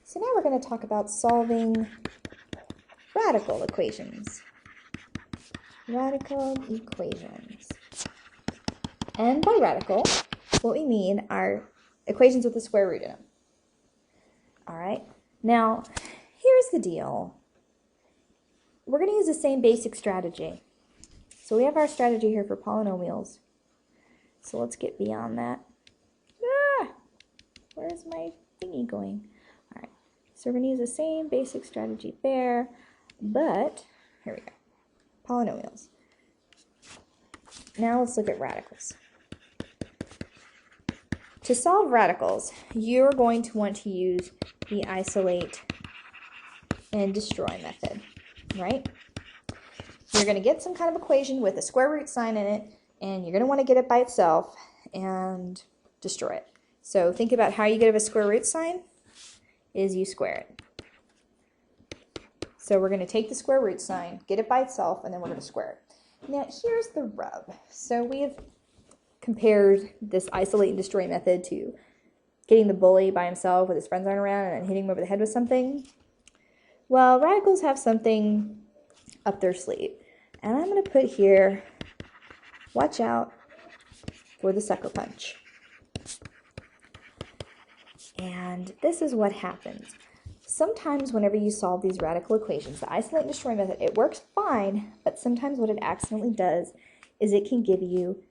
So now we're going to talk about solving radical equations. Radical equations. And by radical, what we mean are equations with a square root in them. All right. Now, here's the deal. We're going to use the same basic strategy. So we have our strategy here for polynomials. So let's get beyond that. Where's my thingy going? All right. So we're going to use the same basic strategy there, but here we go. Polynomials. Now let's look at radicals. To solve radicals, you're going to want to use the isolate and destroy method, right? You're going to get some kind of equation with a square root sign in it, and you're going to want to get it by itself and destroy it. So think about how you get a square root sign is you square it. So we're going to take the square root sign, get it by itself, and then we're going to square it. Now here's the rub. So we have compared this isolate and destroy method to getting the bully by himself with his friends aren't around and then hitting him over the head with something. Well, radicals have something up their sleeve. And I'm going to put here, watch out for the sucker punch. And this is what happens. Sometimes whenever you solve these radical equations, the isolate and destroy method, it works fine, but sometimes what it accidentally does is it can give you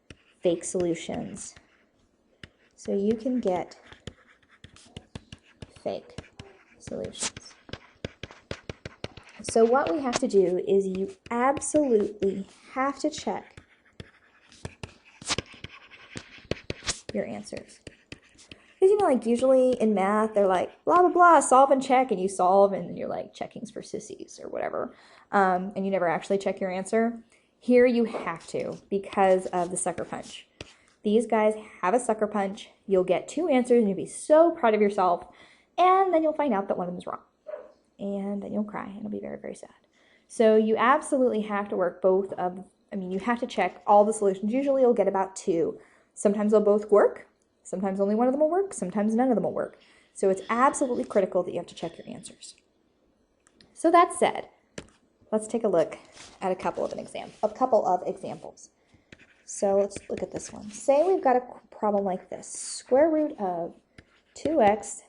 fake solutions. So you can get fake solutions. So what we have to do is you absolutely have to check your answers. Because, you know, like usually in math, they're like, blah, blah, blah, solve and check, and you solve, and you're like, checking's for sissies or whatever, and you never actually check your answer. Here you have to because of the sucker punch. These guys have a sucker punch. You'll get two answers, and you'll be so proud of yourself, and then you'll find out that one of them is wrong. And then you'll cry, and it'll be very, very sad. So you absolutely have to work both of, you have to check all the solutions. Usually you'll get about two. Sometimes they'll both work. Sometimes only one of them will work. Sometimes none of them will work. So it's absolutely critical that you have to check your answers. So that said, let's take a look at a couple of examples. So let's look at this one. Say we've got a problem like this. Square root of 2x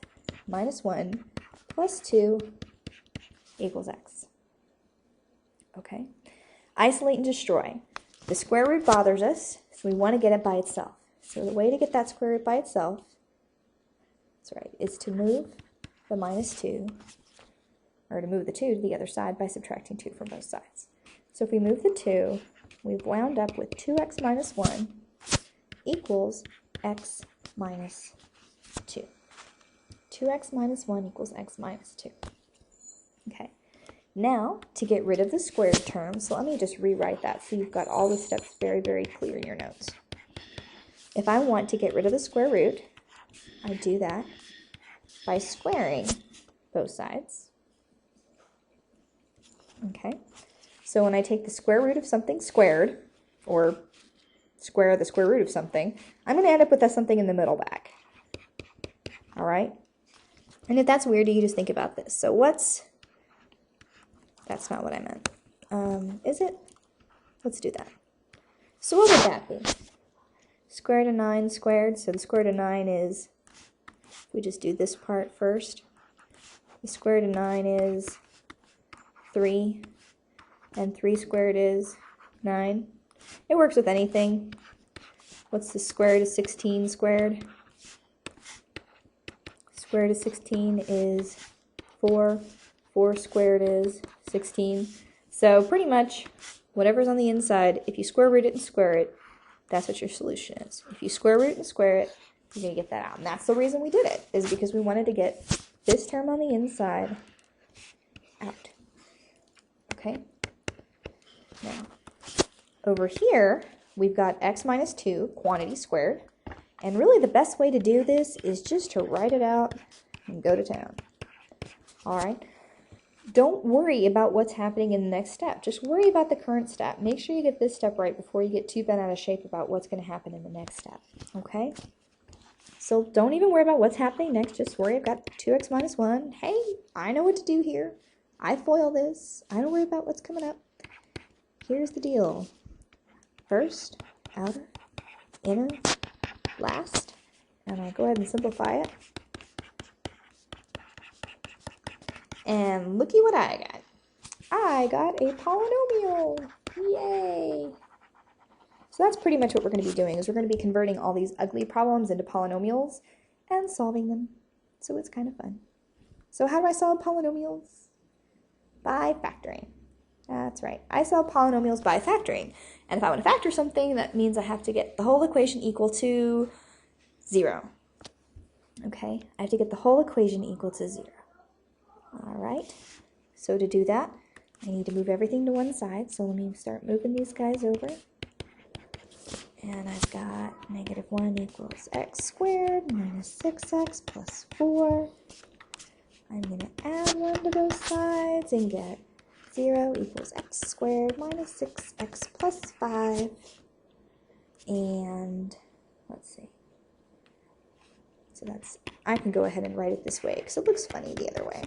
minus 1 plus 2 equals x. Okay. Isolate and destroy. The square root bothers us, so we want to get it by itself. So the way to get that square root by itself, that's right, is to move the minus 2, or to move the 2 to the other side by subtracting 2 from both sides. So if we move the 2, we've wound up with 2x minus 1 equals x minus 2. 2x minus 1 equals x minus 2. Okay. Now, to get rid of the squared term, so let me just rewrite that so you've got all the steps very, very clear in your notes. If I want to get rid of the square root, I do that by squaring both sides. Okay. So when I take the square root of something squared, or square the square root of something, I'm going to end up with something in the middle back. All right? And if that's weird, you just think about this. So that's not what I meant. Is it? Let's do that. So what would that be? Square root of 9 squared. So the square root of 9 is, if we just do this part first, the square root of 9 is 3, and 3 squared is 9. It works with anything. What's the square root of 16 squared? Square root of 16 is 4. 4 squared is 16. So pretty much whatever's on the inside, if you square root it and square it, that's what your solution is. If you square root and square it, you're going to get that out. And that's the reason we did it, is because we wanted to get this term on the inside out. Okay? Now, over here, we've got x minus 2, quantity squared. And really the best way to do this is just to write it out and go to town. All right? Don't worry about what's happening in the next step. Just worry about the current step. Make sure you get this step right before you get too bent out of shape about what's going to happen in the next step. Okay? So don't even worry about what's happening next. Just worry, I've got 2x minus 1. Hey, I know what to do here. I FOIL this. I don't worry about what's coming up. Here's the deal. First, outer, inner, last. And I'll go ahead and simplify it. And looky what I got. I got a polynomial. Yay! So that's pretty much what we're going to be doing, is we're going to be converting all these ugly problems into polynomials and solving them. So it's kind of fun. So how do I solve polynomials? By factoring. That's right. I solve polynomials by factoring. And if I want to factor something, that means I have to get the whole equation equal to 0. Okay? I have to get the whole equation equal to 0. All right. So to do that, I need to move everything to one side. So let me start moving these guys over. And I've got negative 1 equals x squared minus 6x plus 4. I'm going to add 1 to both sides and get 0 equals x squared minus 6x plus 5. And let's see. So that's, I can go ahead and write it this way because it looks funny the other way.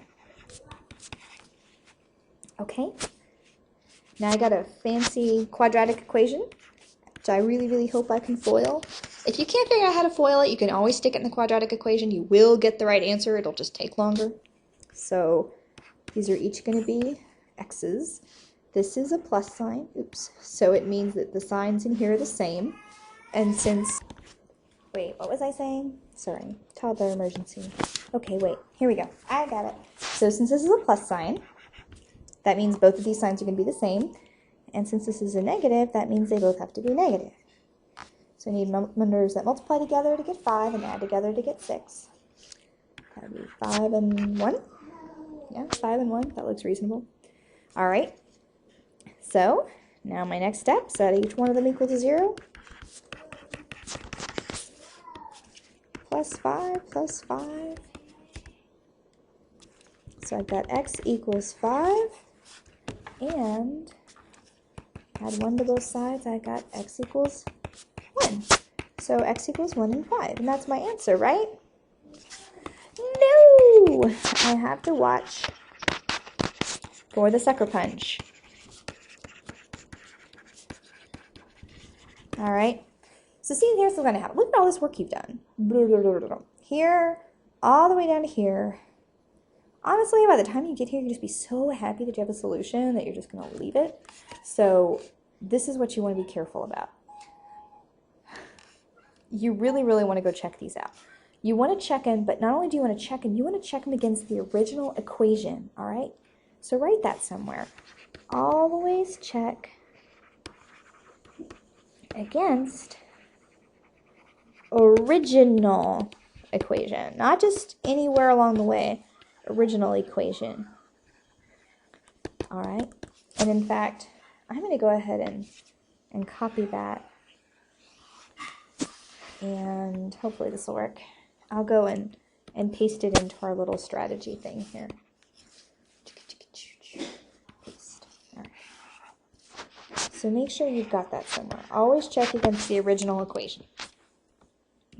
Okay. Now I got a fancy quadratic equation, which I really hope I can FOIL. If you can't figure out how to FOIL it, you can always stick it in the quadratic equation. You will get the right answer. It'll just take longer. So these are each going to be x's. This is a plus sign. Oops. So it means that the signs in here are the same. And since... Wait, what was I saying? Sorry. Toddler emergency. Okay, wait. Here we go. I got it. So since this is a plus sign, that means both of these signs are going to be the same. And since this is a negative, that means they both have to be negative. So I need numbers that multiply together to get 5 and add together to get 6. That would be 5 and 1. Yeah, 5 and 1. That looks reasonable. All right. So now my next step, set each one of them equal to 0. Plus 5 plus 5. So I've got x equals 5. And add 1 to both sides, I got x equals 1. So x equals 1 and 5. And that's my answer, right? No! I have to watch for the sucker punch. All right. So see, here's what's going to happen. Look at all this work you've done. Here, all the way down to here. Honestly, by the time you get here, you'll just be so happy that you have a solution that you're just going to leave it. So this is what you want to be careful about. You really want to go check these out. You want to check them, but not only do you want to check them, you want to check them against the original equation, all right? So write that somewhere. Always check against original equation, not just anywhere along the way. Original equation. All right. And in fact, I'm going to go ahead and copy that. And hopefully this will work. I'll go and paste it into our little strategy thing here. Paste. All right. So make sure you've got that somewhere. Always check against the original equation.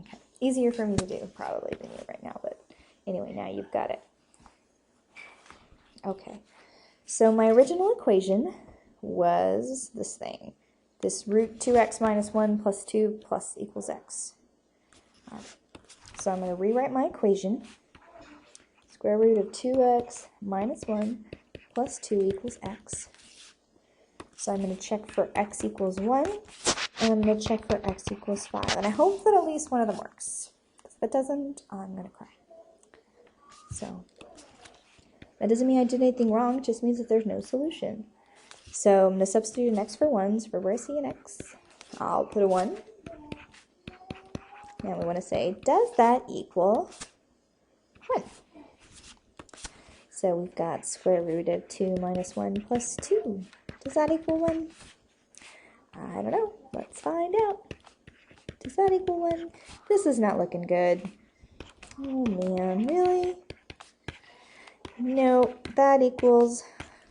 Okay. Easier for me to do probably than you right now, but anyway, now you've got it. Okay, so my original equation was this thing, this root 2x minus 1 plus 2 plus equals x. All right. So I'm going to rewrite my equation. Square root of 2x minus 1 plus 2 equals x. So I'm going to check for x equals 1, and I'm going to check for x equals 5. And I hope that at least one of them works. If it doesn't, I'm going to cry. So that doesn't mean I did anything wrong, it just means that there's no solution. So I'm going to substitute an x for 1, so where I see an x, I'll put a 1. Now we want to say, does that equal 1? So we've got square root of 2 minus 1 plus 2. Does that equal 1? I don't know. Let's find out. Does that equal 1? This is not looking good. Oh man, really? No, that equals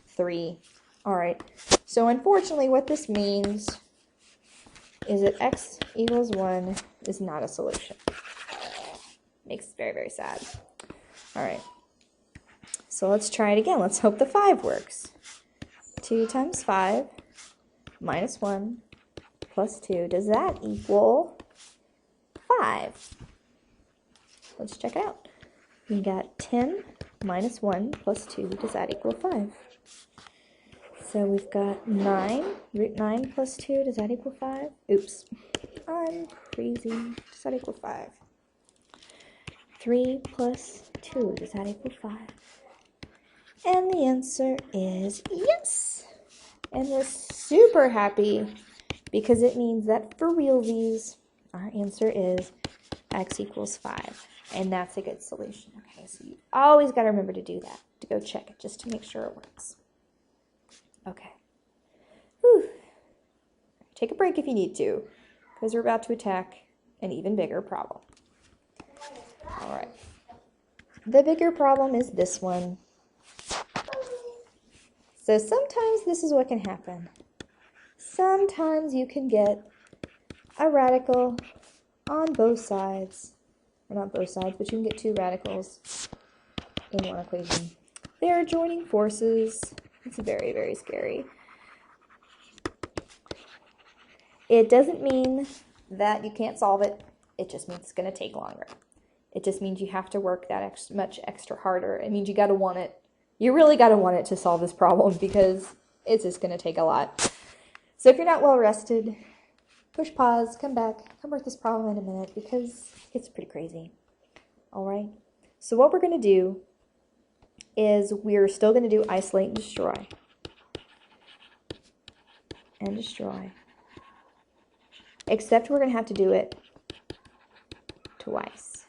3. Alright, so unfortunately what this means is that x equals 1 is not a solution. Makes it very, very sad. All right. So let's try it again. Let's hope the 5 works. 2 times 5 minus 1 plus 2. Does that equal 5? Let's check it out. We got 10 minus 1 plus 2. Does that equal 5? So we've got 9. Root 9 plus 2. Does that equal 5? Oops. I'm crazy. Does that equal 5? 3 plus 2. Does that equal 5? And the answer is yes. And we're super happy because it means that for realsies, our answer is x equals 5. And that's a good solution. Okay, so you always got to remember to do that, to go check it, just to make sure it works. Okay. Whew. Take a break if you need to, because we're about to attack an even bigger problem. All right. The bigger problem is this one. So sometimes this is what can happen. Sometimes you can get a radical on both sides. Or not both sides, but you can get 2 radicals in one equation. They're joining forces. It's very, very scary. It doesn't mean that you can't solve it. It just means it's going to take longer. It just means you have to work that much extra harder. It means you got to want it. You really got to want it to solve this problem because it's just going to take a lot. So if you're not well rested, push pause, come back, come work this problem in a minute because it's pretty crazy. All right. So what we're going to do is we're still going to do isolate and destroy. And destroy. Except we're going to have to do it twice.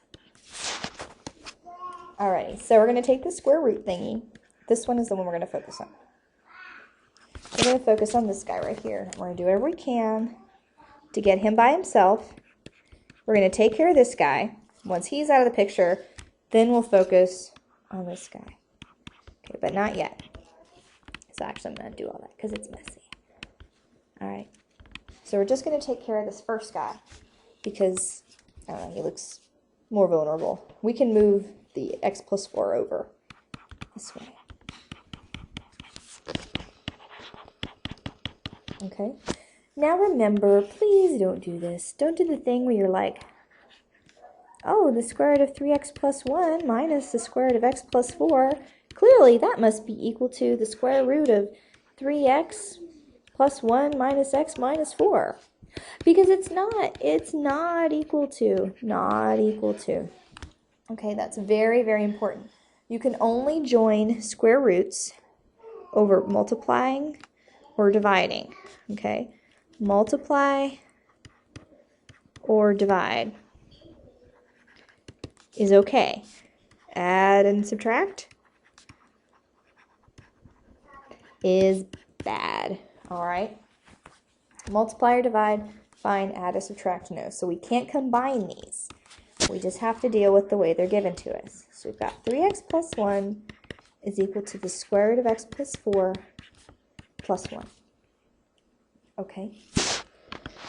Alrighty, so we're going to take the square root thingy. This one is the one we're going to focus on. We're going to focus on this guy right here. We're going to do whatever we can to get him by himself. We're going to take care of this guy. Once he's out of the picture, then we'll focus on this guy. Okay, but not yet. So actually I'm going to do all that because it's messy. Alright, so we're just going to take care of this first guy because, I don't know, he looks more vulnerable. We can move the x plus 4 over this way. Okay, now remember, please don't do this. Don't do the thing where you're like, oh, the square root of 3x plus 1 minus the square root of x plus 4. Clearly, that must be equal to the square root of 3x plus 1 minus x minus 4. Because it's not equal to, Okay, that's very, very important. You can only join square roots over multiplying or dividing, okay? Multiply or divide is okay. Add and subtract is bad, all right? Multiply or divide, fine. Add or subtract, no. So we can't combine these. We just have to deal with the way they're given to us. So we've got 3x plus 1 is equal to the square root of x plus 4 plus 1. Okay.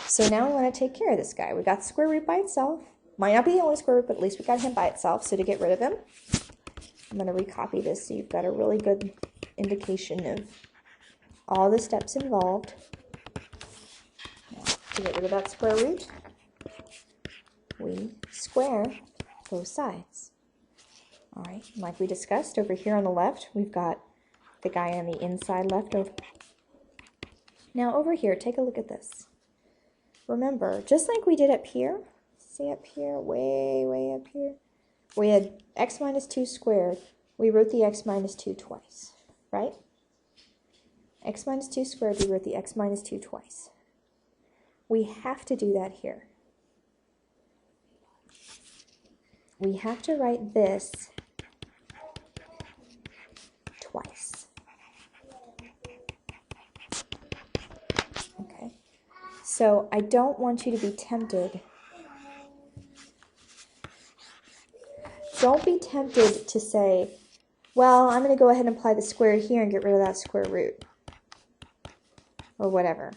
So now we want to take care of this guy. We got the square root by itself. Might not be the only square root, but at least we got him by itself. So to get rid of him, I'm going to recopy this so you've got a really good indication of all the steps involved. Now, to get rid of that square root, we square both sides. All right, like we discussed, over here on the left, we've got the guy on the inside left over. Now over here, take a look at this. Remember, just like we did up here, see up here, way up here, we had x minus 2 squared. We wrote the x minus 2 twice, right? X minus 2 squared, we wrote the x minus 2 twice. We have to do that here. We have to write this twice. Okay, so I don't want you to be tempted. Don't be tempted to say, well, I'm going to go ahead and apply the squared here and get rid of that square root. Or whatever.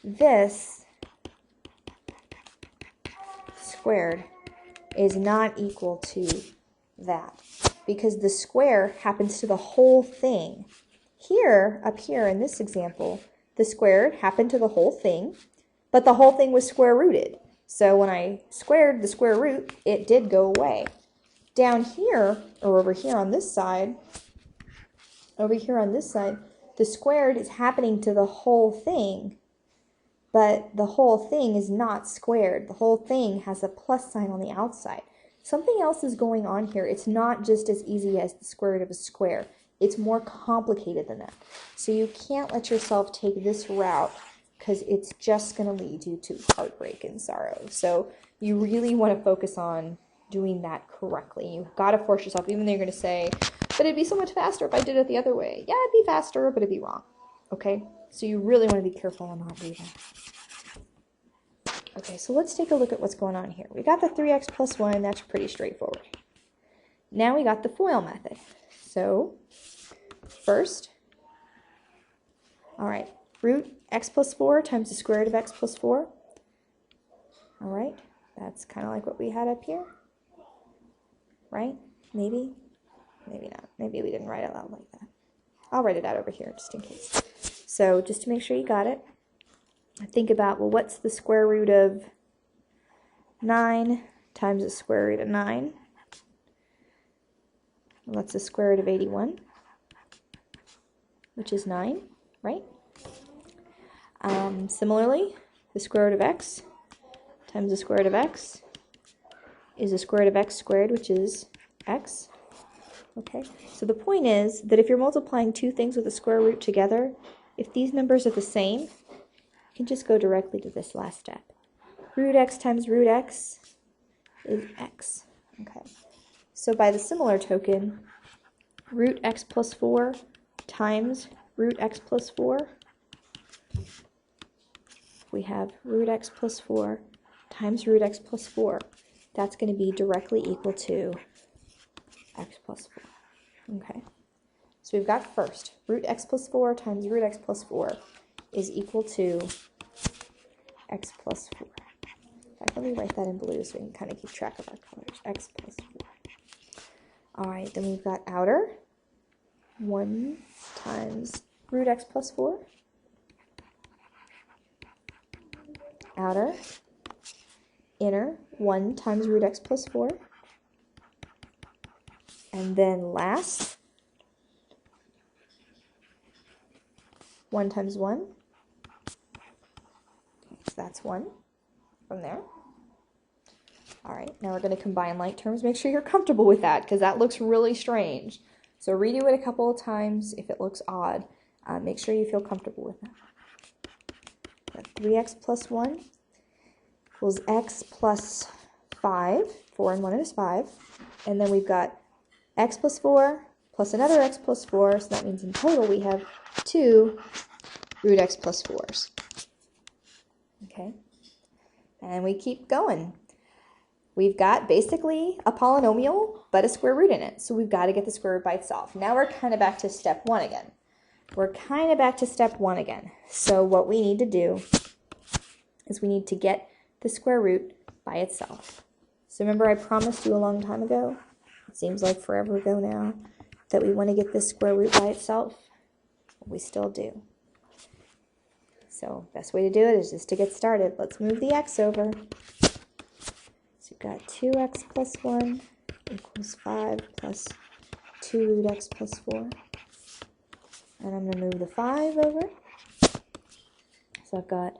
This squared is not equal to that, because the square happens to the whole thing. Here, up here in this example, the square happened to the whole thing, but the whole thing was square rooted. So when I squared the square root, it did go away. Down here, or over here on this side, the squared is happening to the whole thing, but the whole thing is not squared. The whole thing has a plus sign on the outside. Something else is going on here. It's not just as easy as the square root of a square. It's more complicated than that. So you can't let yourself take this route, because it's just going to lead you to heartbreak and sorrow. So you really want to focus on doing that correctly. You've got to force yourself, even though you're going to say, but it'd be so much faster if I did it the other way. Yeah, it'd be faster, but it'd be wrong. Okay? So you really want to be careful on not doing that. Okay, so let's take a look at what's going on here. We got the 3x plus 1. That's pretty straightforward. Now we got the FOIL method. So first, all right, root x plus 4 times the square root of x plus 4. All right, that's kind of like what we had up here, right? Maybe, maybe not. Maybe we didn't write it out like that. I'll write it out over here just in case. So just to make sure you got it, think about, well, what's the square root of 9 times the square root of 9? And what's the square root of 81? Which is 9, right? Similarly, the square root of x times the square root of x is the square root of x squared, which is x. Okay, so the point is that if you're multiplying two things with a square root together, if these numbers are the same, you can just go directly to this last step. Root x times root x is x. Okay, so by the similar token, root x plus 4 times root x plus 4, we have root x plus 4 times root x plus 4. That's going to be directly equal to x plus 4. Okay, so we've got first, root x plus 4 times root x plus 4 is equal to x plus 4. In fact, let me write that in blue so we can kind of keep track of our colors. X plus 4. All right, then we've got outer 1 times root x plus 4. Outer, inner 1 times root x plus 4. And then last, 1 times 1. So that's 1 from there. All right, now we're going to combine like terms. Make sure you're comfortable with that, because that looks really strange. So redo it a couple of times if it looks odd. Make sure you feel comfortable with that. 3x plus 1 equals x plus 5. 4 and 1 is 5. And then we've got x plus 4 plus another x plus 4. So that means in total we have 2 root x plus 4s. Okay. And we keep going. We've got basically a polynomial, but a square root in it. So we've got to get the square root by itself. Now we're kind of back to step 1 again. So what we need to do is we need to get the square root by itself. So remember I promised you a long time ago, it seems like forever ago now, that we want to get this square root by itself? We still do. So best way to do it is just to get started. Let's move the x over. So we've got 2x plus 1 equals 5 plus 2 root x plus 4. And I'm going to move the 5 over. So I've got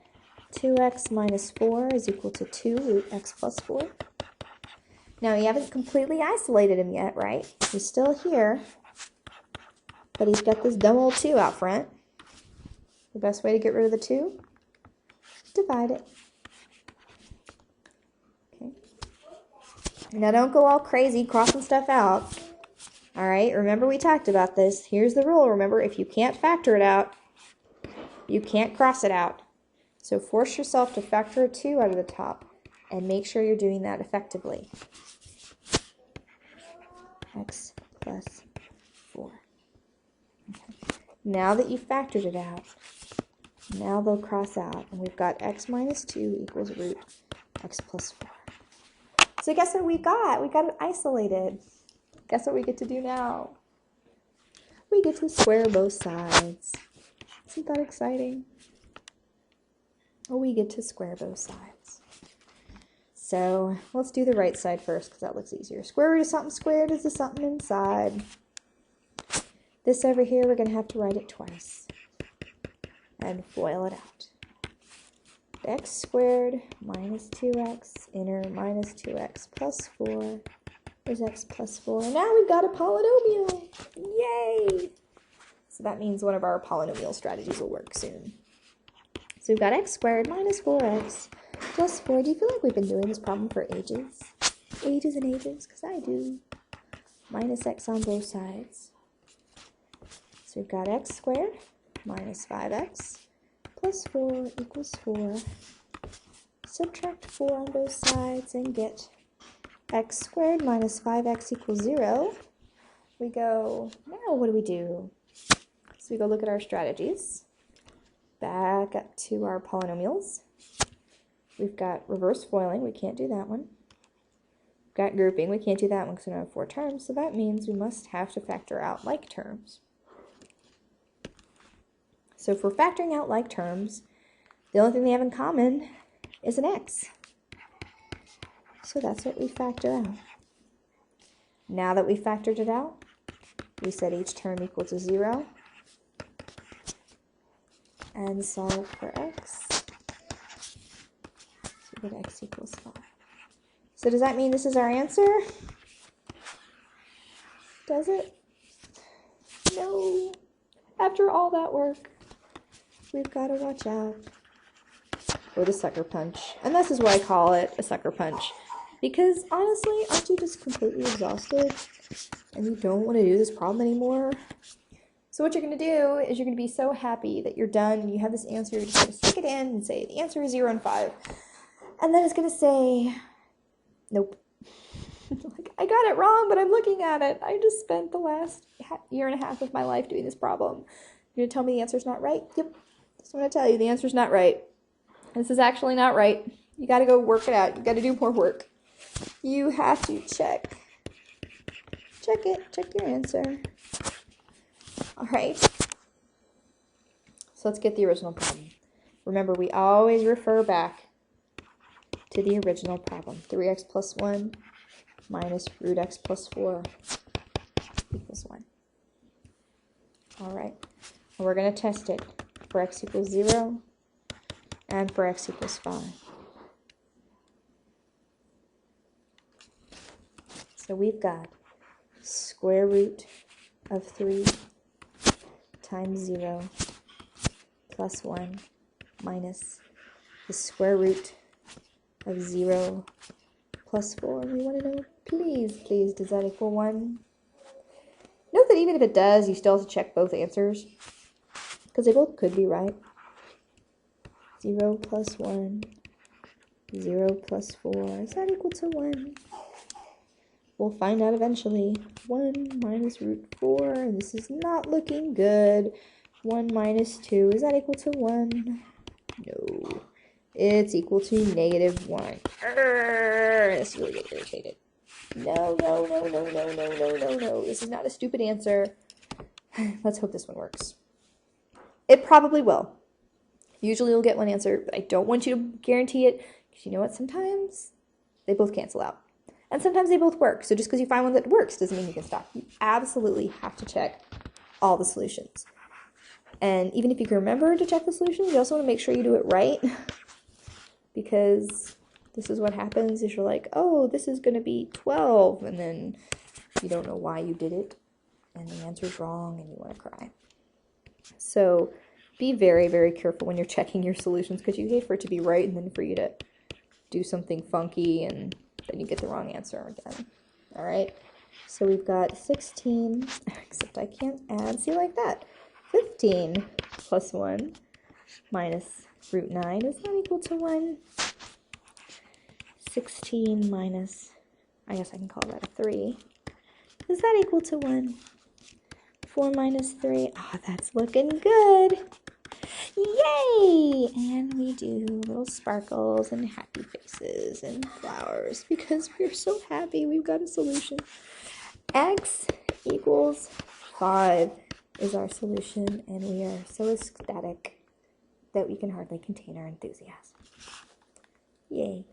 2x minus 4 is equal to 2 root x plus 4. Now, you haven't completely isolated him yet, right? He's still here, but he's got this dumb old 2 out front. The best way to get rid of the 2? Divide it. Okay. Now, don't go all crazy crossing stuff out. All right, remember we talked about this. Here's the rule. Remember, if you can't factor it out, you can't cross it out. So force yourself to factor a 2 out of the top and make sure you're doing that effectively. X plus 4. Okay. Now that you've factored it out, now they'll cross out. And we've got x minus 2 equals root x plus 4. So guess what we got? We got it isolated. Guess what we get to do now? We get to square both sides. Isn't that exciting? Oh, we get to square both sides. So let's do the right side first because that looks easier. Square root of something squared is the something inside. This over here, we're going to have to write it twice and FOIL it out. X squared minus 2x, inner minus 2x plus 4 is x plus 4. And now we've got a polynomial. Yay! So that means one of our polynomial strategies will work soon. So we've got x squared minus 4x plus 4. Do you feel like we've been doing this problem for ages? Ages and ages, because I do. Minus x on both sides. So we've got x squared minus 5x plus 4 equals 4. Subtract 4 on both sides and get x squared minus 5x equals 0. We go, now what do? So we go look at our strategies. Back up to our polynomials. We've got reverse FOILing. We can't do that one. We've got grouping. We can't do that one because we don't have 4 terms. So that means we must have to factor out like terms. So if we're factoring out like terms, the only thing they have in common is an x. So that's what we factor out. Now that we factored it out, we set each term equal to 0 and solve for x. So we get x equals 5. So does that mean this is our answer? Does it? No. After all that work, we've got to watch out for the sucker punch. And this is why I call it a sucker punch. Because honestly, aren't you just completely exhausted and you don't want to do this problem anymore? So what you're going to do is you're going to be so happy that you're done and you have this answer. You're just going to stick it in and say the answer is 0 and 5. And then it's going to say, nope. Like, I got it wrong, but I'm looking at it. I just spent the last year and a half of my life doing this problem. You're going to tell me the answer's not right? Yep. Just want to tell you the answer's not right. This is actually not right. You got to go work it out. You got to do more work. You have to check. Check it. Check your answer. All right. So let's get the original problem. Remember, we always refer back to the original problem. 3x plus 1 minus root x plus 4 equals 1. All right. And we're going to test it for x equals 0 and for x equals 5. So we've got square root of 3 times 0 plus 1 minus the square root of 0 plus 4. We want to know, please, does that equal 1? Note that even if it does, you still have to check both answers because they both could be right. 0 plus 1, 0 plus 4. Is that equal to 1? We'll find out eventually. 1 minus root 4, and this is not looking good. 1 minus 2, is that equal to 1? No. It's equal to negative 1. This really gets irritated. No. This is not a stupid answer. Let's hope this one works. It probably will. Usually you'll get one answer, but I don't want you to guarantee it, because you know what? Sometimes they both cancel out. And sometimes they both work. So just because you find one that works doesn't mean you can stop. You absolutely have to check all the solutions. And even if you can remember to check the solutions, you also want to make sure you do it right. Because this is what happens is you're like, oh, this is going to be 12. And then you don't know why you did it. And the answer's wrong and you want to cry. So be very, very careful when you're checking your solutions because you hate for it to be right and then for you to do something funky and then you get the wrong answer again. All right. So we've got 16, except I can't add. See, like that. 15 plus 1 minus root 9. Is that equal to 1? 16 minus, I guess I can call that a 3. Is that equal to 1? 4 minus 3. Oh, that's looking good. Yay! And we do little sparkles and happy faces. boxes and flowers because we're so happy we've got a solution. X equals 5 is our solution, and we are so ecstatic that we can hardly contain our enthusiasm. Yay.